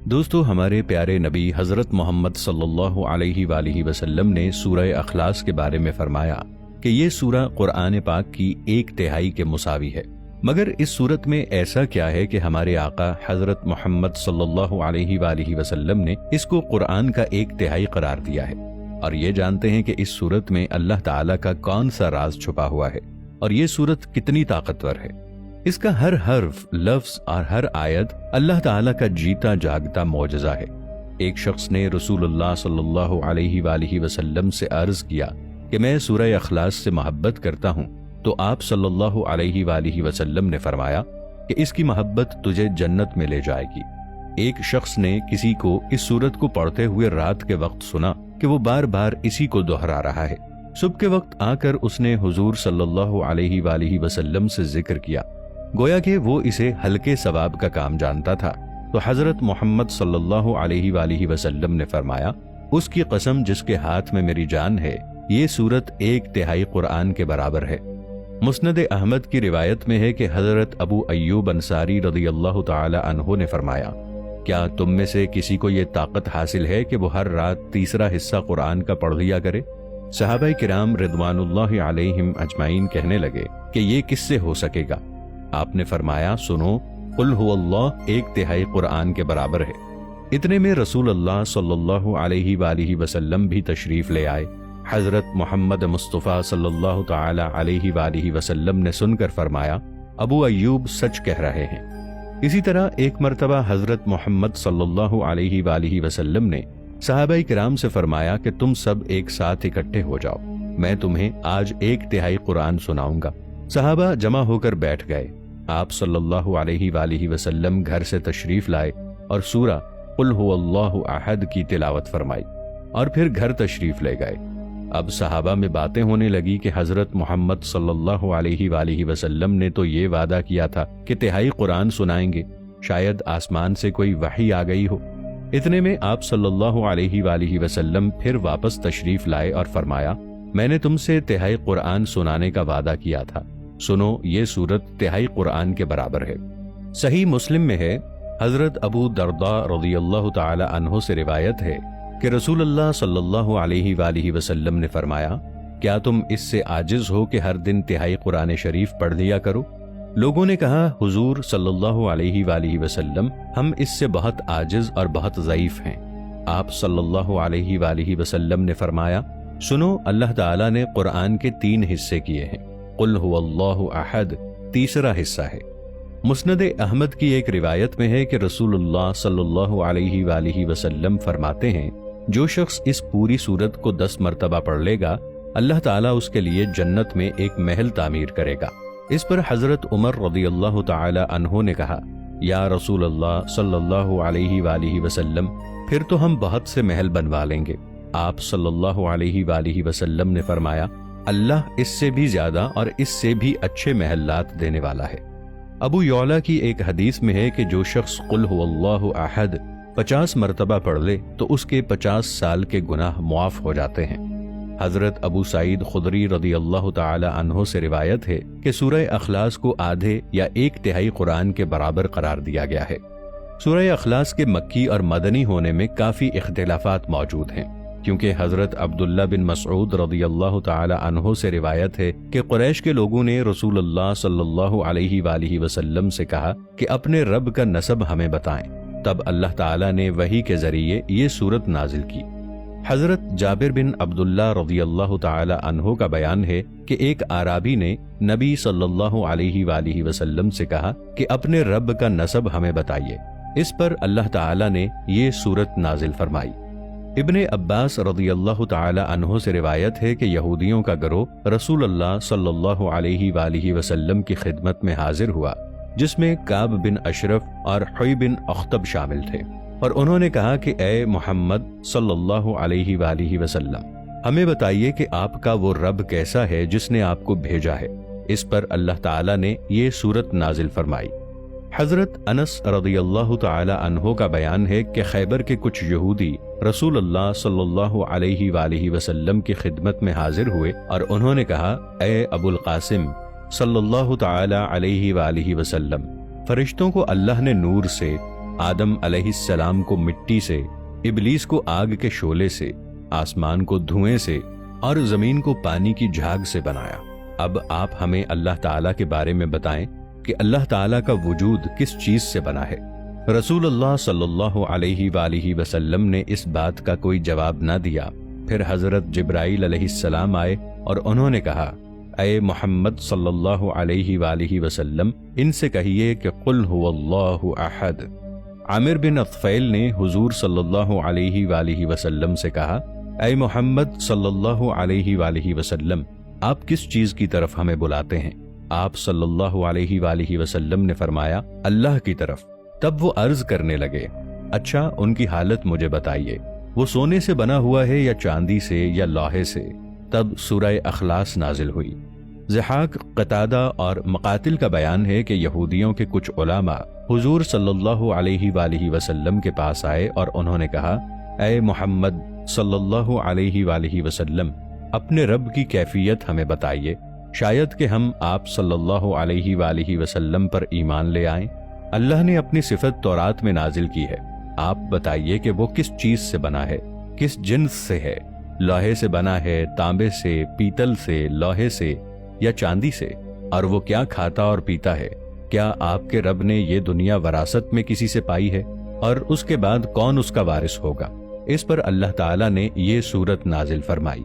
دوستو، ہمارے پیارے نبی حضرت محمد صلی اللہ علیہ وآلہ وسلم نے سورہ اخلاص کے بارے میں فرمایا کہ یہ سورہ قرآن پاک کی 1/3 کے مساوی ہے۔ مگر اس صورت میں ایسا کیا ہے کہ ہمارے آقا حضرت محمد صلی اللہ علیہ وآلہ وسلم نے اس کو قرآن کا 1/3 قرار دیا ہے؟ اور یہ جانتے ہیں کہ اس صورت میں اللہ تعالیٰ کا کون سا راز چھپا ہوا ہے اور یہ صورت کتنی طاقتور ہے۔ اس کا ہر حرف، لفظ اور ہر آیت اللہ تعالیٰ کا جیتا جاگتا معجزہ ہے۔ ایک شخص نے رسول اللہ صلی اللہ علیہ وآلہ وسلم سے عرض کیا کہ میں سورہ اخلاص سے محبت کرتا ہوں، تو آپ صلی اللہ علیہ وآلہ وسلم نے فرمایا کہ اس کی محبت تجھے جنت میں لے جائے گی۔ ایک شخص نے کسی کو اس سورت کو پڑھتے ہوئے رات کے وقت سنا کہ وہ بار بار اسی کو دہرا رہا ہے۔ صبح کے وقت آ کر اس نے حضور صلی اللہ علیہ وآلہ وسلم سے ذکر کیا، گویا کہ وہ اسے ہلکے ثواب کا کام جانتا تھا۔ تو حضرت محمد صلی اللہ علیہ وآلہ وسلم نے فرمایا، اس کی قسم جس کے ہاتھ میں میری جان ہے، یہ سورت 1/3 قرآن کے برابر ہے۔ مسند احمد کی روایت میں ہے کہ حضرت ابو ایوب انصاری رضی اللہ تعالی عنہ نے فرمایا، کیا تم میں سے کسی کو یہ طاقت حاصل ہے کہ وہ ہر رات تیسرا حصہ قرآن کا پڑھ لیا کرے؟ صحابہ کرام رضوان اللہ علیہم اجمعین کہنے لگے کہ یہ کس سے ہو سکے گا؟ آپ نے فرمایا، سنو، قل هو اللہ 1/3 قرآن کے برابر ہے۔ اتنے میں رسول اللہ صلی اللہ علیہ وآلہ وسلم بھی تشریف لے آئے۔ حضرت محمد مصطفیٰ صلی اللہ تعالی علیہ وآلہ وسلم نے سن کر فرمایا، ابو ایوب سچ کہہ رہے ہیں۔ اسی طرح ایک مرتبہ حضرت محمد صلی اللہ علیہ وآلہ وسلم نے صحابہ کرام سے فرمایا کہ تم سب ایک ساتھ اکٹھے ہو جاؤ، میں تمہیں آج 1/3 قرآن سناؤں گا۔ صحابہ جمع ہو کر بیٹھ گئے۔ آپ صلی اللہ علیہ وآلہ وسلم گھر سے تشریف لائے اور سورہ قل هو اللہ احد کی تلاوت فرمائی اور پھر گھر تشریف لے گئے۔ اب صحابہ میں باتیں ہونے لگی کہ حضرت محمد صلی اللہ علیہ وآلہ وسلم نے تو یہ وعدہ کیا تھا کہ 1/3 قرآن سنائیں گے، شاید آسمان سے کوئی وحی آ گئی ہو۔ اتنے میں آپ صلی اللہ علیہ وآلہ وسلم پھر واپس تشریف لائے اور فرمایا، میں نے تم سے 1/3 قرآن سنانے کا وعدہ کیا تھا، سنو، یہ سورت 1/3 قرآن کے برابر ہے۔ صحیح مسلم میں ہے، حضرت ابو درداء رضی اللہ تعالی عنہ سے روایت ہے کہ رسول اللہ صلی اللہ علیہ وآلہ وسلم نے فرمایا، کیا تم اس سے عاجز ہو کہ ہر دن 1/3 قرآن شریف پڑھ لیا کرو؟ لوگوں نے کہا، حضور صلی اللہ علیہ وآلہ وسلم، ہم اس سے بہت عاجز اور بہت ضعیف ہیں۔ آپ صلی اللہ علیہ وآلہ وسلم نے فرمایا، سنو، اللہ تعالیٰ نے قرآن کے 3 حصے کیے ہیں، قل هو اللہ احد تیسرا حصہ ہے۔ مسند احمد کی ایک روایت میں ہے کہ رسول اللہ صلی اللہ علیہ وآلہ وسلم فرماتے ہیں، جو شخص اس پوری سورت کو 10 مرتبہ پڑھ لے گا، اللہ تعالیٰ اس کے لیے جنت میں ایک محل تعمیر کرے گا۔ اس پر حضرت عمر رضی اللہ تعالی عنہ نے کہا، یا رسول اللہ صلی اللہ علیہ وآلہ وسلم، پھر تو ہم بہت سے محل بنوا لیں گے۔ آپ صلی اللہ علیہ وآلہ وسلم نے فرمایا، اللہ اس سے بھی زیادہ اور اس سے بھی اچھے محلات دینے والا ہے۔ ابو یعلا کی ایک حدیث میں ہے کہ جو شخص قل هو اللہ احد 50 مرتبہ پڑھ لے تو اس کے 50 سال کے گناہ معاف ہو جاتے ہیں۔ حضرت ابو سعید خدری رضی اللہ تعالی عنہ سے روایت ہے کہ سورہ اخلاص کو آدھے یا 1/3 قرآن کے برابر قرار دیا گیا ہے۔ سورہ اخلاص کے مکی اور مدنی ہونے میں کافی اختلافات موجود ہیں، کیونکہ حضرت عبداللہ بن مسعود رضی اللہ تعالی عنہ سے روایت ہے کہ قریش کے لوگوں نے رسول اللہ صلی اللہ علیہ وآلہ وسلم سے کہا کہ اپنے رب کا نسب ہمیں بتائیں، تب اللہ تعالی نے وحی کے ذریعے یہ سورت نازل کی۔ حضرت جابر بن عبداللہ رضی اللہ تعالی عنہ کا بیان ہے کہ ایک اعرابی نے نبی صلی اللہ علیہ وآلہ وسلم سے کہا کہ اپنے رب کا نسب ہمیں بتائیے۔ اس پر اللہ تعالی نے یہ سورت نازل فرمائی۔ ابن عباس رضی اللہ تعالی عنہ سے روایت ہے کہ یہودیوں کا گروہ رسول اللہ صلی اللہ علیہ وآلہ وسلم کی خدمت میں حاضر ہوا، جس میں کعب بن اشرف اور حوی بن اخطب شامل تھے، اور انہوں نے کہا کہ اے محمد صلی اللہ علیہ وآلہ وسلم، ہمیں بتائیے کہ آپ کا وہ رب کیسا ہے جس نے آپ کو بھیجا ہے۔ اس پر اللہ تعالی نے یہ سورت نازل فرمائی۔ حضرت انس رضی اللہ تعالی عنہ کا بیان ہے کہ خیبر کے کچھ یہودی رسول اللہ صلی اللہ علیہ وآلہ وسلم کی خدمت میں حاضر ہوئے اور انہوں نے کہا، اے ابو القاسم صلی اللہ تعالی علیہ وآلہ وسلم، فرشتوں کو اللہ نے نور سے آدم علیہ السلام کو مٹی سے، ابلیس کو آگ کے شعلے سے، آسمان کو دھوئیں سے اور زمین کو پانی کی جھاگ سے بنایا۔ اب آپ ہمیں اللہ تعالیٰ کے بارے میں بتائیں کہ اللہ تعالیٰ کا وجود کس چیز سے بنا ہے۔ رسول اللہ صلی اللہ علیہ وآلہ وسلم نے اس بات کا کوئی جواب نہ دیا۔ پھر حضرت جبرائیل علیہ السلام آئے اور انہوں نے کہا، اے محمد صلی اللہ علیہ وآلہ وسلم، ان سے کہیے کہ قل هو اللہ احد۔ عامر بن اطفیل نے حضور صلی اللہ علیہ وآلہ وسلم سے کہا، اے محمد صلی اللہ علیہ وآلہ وسلم، آپ کس چیز کی طرف ہمیں بلاتے ہیں؟ آپ صلی اللہ علیہ وآلہ وسلم نے فرمایا، اللہ کی طرف۔ تب وہ عرض کرنے لگے، اچھا ان کی حالت مجھے بتائیے، وہ سونے سے بنا ہوا ہے یا چاندی سے یا لوہے سے؟ تب سورہ اخلاص نازل ہوئی۔ ضحاک، قتادہ اور مقاتل کا بیان ہے کہ یہودیوں کے کچھ علماء حضور صلی اللہ علیہ وآلہ وسلم کے پاس آئے اور انہوں نے کہا، اے محمد صلی اللہ علیہ وآلہ وسلم، اپنے رب کی کیفیت ہمیں بتائیے، شاید کہ ہم آپ صلی اللہ علیہ وآلہ وسلم پر ایمان لے آئیں۔ اللہ نے اپنی صفت تورات میں نازل کی ہے، آپ بتائیے کہ وہ کس چیز سے بنا ہے، کس جنس سے ہے؟ لوہے سے بنا ہے، تانبے سے، پیتل سے، لوہے سے یا چاندی سے؟ اور وہ کیا کھاتا اور پیتا ہے؟ کیا آپ کے رب نے یہ دنیا وراثت میں کسی سے پائی ہے؟ اور اس کے بعد کون اس کا وارث ہوگا؟ اس پر اللہ تعالیٰ نے یہ سورت نازل فرمائی۔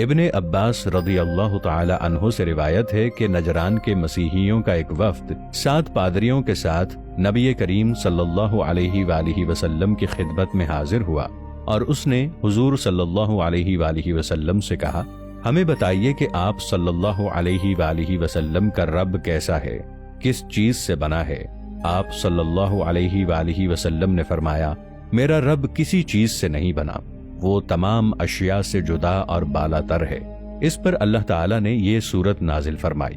ابن عباس رضی اللہ تعالی عنہ سے روایت ہے کہ نجران کے مسیحیوں کا ایک وفد 7 پادریوں کے ساتھ نبی کریم صلی اللہ علیہ وآلہ وسلم کی خدمت میں حاضر ہوا، اور اس نے حضور صلی اللہ علیہ وآلہ وسلم سے کہا، ہمیں بتائیے کہ آپ صلی اللہ علیہ وآلہ وسلم کا رب کیسا ہے، کس چیز سے بنا ہے؟ آپ صلی اللہ علیہ وآلہ وسلم نے فرمایا، میرا رب کسی چیز سے نہیں بنا، وہ تمام اشیاء سے جدا اور بالا تر ہے۔ اس پر اللہ تعالیٰ نے یہ سورت نازل فرمائی۔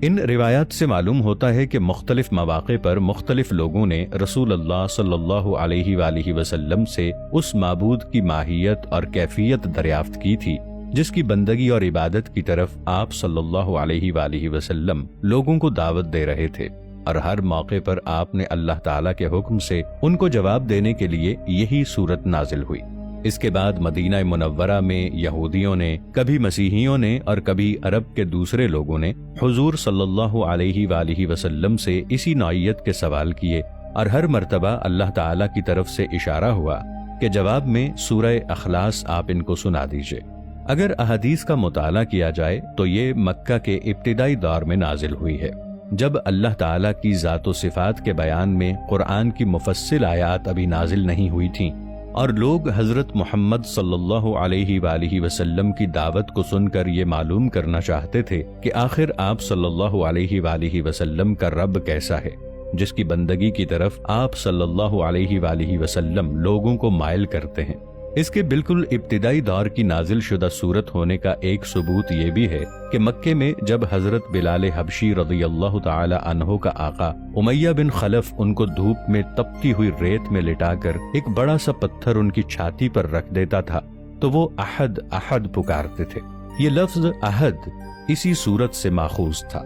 ان روایات سے معلوم ہوتا ہے کہ مختلف مواقع پر مختلف لوگوں نے رسول اللہ صلی اللہ علیہ وآلہ وسلم سے اس معبود کی ماہیت اور کیفیت دریافت کی تھی جس کی بندگی اور عبادت کی طرف آپ صلی اللہ علیہ وآلہ وسلم لوگوں کو دعوت دے رہے تھے، اور ہر موقع پر آپ نے اللہ تعالیٰ کے حکم سے ان کو جواب دینے کے لیے یہی سورت نازل ہوئی۔ اس کے بعد مدینہ منورہ میں یہودیوں نے، کبھی مسیحیوں نے اور کبھی عرب کے دوسرے لوگوں نے حضور صلی اللہ علیہ وآلہ وسلم سے اسی نوعیت کے سوال کیے، اور ہر مرتبہ اللہ تعالیٰ کی طرف سے اشارہ ہوا کہ جواب میں سورہ اخلاص آپ ان کو سنا دیجئے۔ اگر احادیث کا مطالعہ کیا جائے تو یہ مکہ کے ابتدائی دور میں نازل ہوئی ہے، جب اللہ تعالیٰ کی ذات و صفات کے بیان میں قرآن کی مفصل آیات ابھی نازل نہیں ہوئی تھیں، اور لوگ حضرت محمد صلی اللہ علیہ وآلہ وسلم کی دعوت کو سن کر یہ معلوم کرنا چاہتے تھے کہ آخر آپ صلی اللہ علیہ وآلہ وسلم کا رب کیسا ہے، جس کی بندگی کی طرف آپ صلی اللہ علیہ وآلہ وسلم لوگوں کو مائل کرتے ہیں۔ اس کے بالکل ابتدائی دور کی نازل شدہ سورت ہونے کا ایک ثبوت یہ بھی ہے کہ مکے میں جب حضرت بلال حبشی رضی اللہ تعالی عنہ کا آقا امیہ بن خلف ان کو دھوپ میں تپتی ہوئی ریت میں لٹا کر ایک بڑا سا پتھر ان کی چھاتی پر رکھ دیتا تھا تو وہ احد احد پکارتے تھے۔ یہ لفظ احد اسی سورت سے ماخوذ تھا۔